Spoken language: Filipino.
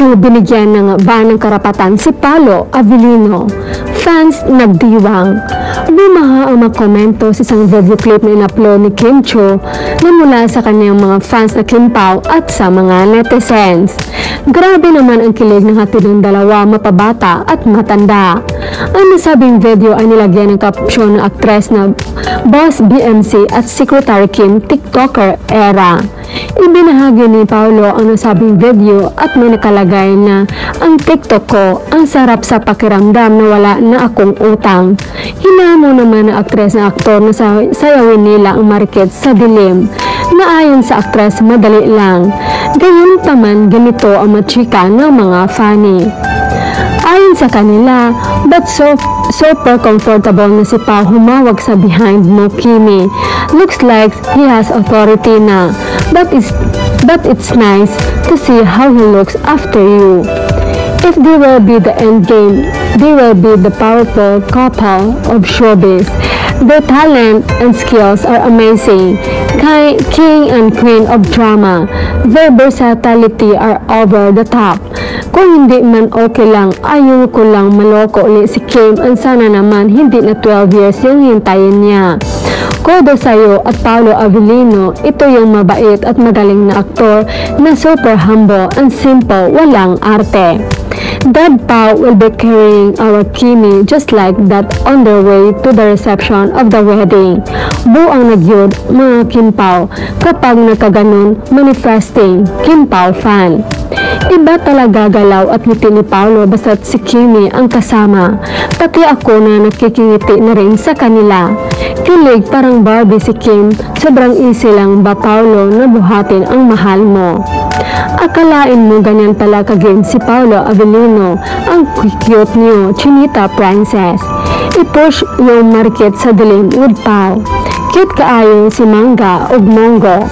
issue, binigyan ng ban ng karapatan si Paolo Avellino. Fans nagdiwang. Bumaha ang mga komento sa isang video clip na in-upload ni Kim Chiu na mula sa kanyang mga fans na Kim Pao at sa mga netizens. Grabe naman ang kilig ng hatid ng dalawa, mapabata at matanda. Ang nasabing video ay nilagyan ng caption ng aktres na Boss BMC at Secretary Kim TikToker era. Ibinahagi ni Paolo ang nasabing video at may nakalagay na ang TikTok ko, ang sarap sa pakiramdam na wala na akong utang. Hinamo naman ng aktres na aktor na sayawin nila ang market sa dilim na ayon sa aktres madali lang. Gayunpaman ganito ang machika ng mga funny. Ayon sa kanila, but super comfortable na si Pao humawag sa behind mo Kimi. Looks like he has authority na, but it's nice to see how he looks after you. If they will be the end game, they will be the powerful couple of showbiz. Their talent and skills are amazing. King and queen of drama. Their versatility are over the top. Kung hindi man okay lang, ayaw ko lang maloko ulit si Kim at sana naman hindi na 12 years yung hintayin niya. Kodo sa'yo at Paolo Avellino, ito yung mabait at magaling na aktor na super humble and simple, walang arte. Dad Pao will be carrying our Kimi just like that on their way to the reception of the wedding. Buang nagyod mga Kim Pao kapag nakaganon manifesting Kim Pao fan. Iba talaga galaw at ngiti ni Paolo basta't si Kimi ang kasama. Pati ako na nakikingiti na rin sa kanila. Kilig parang Barbie si Kim, sobrang easy lang ba Paolo na buhatin ang mahal mo. Akalain mo ganyan pala kaging si Paolo Avellino, ang cute niyo, Chinita Princess. I-push yung market sa dilim with Pao. Cute kaayon si Mangga ug Mongo.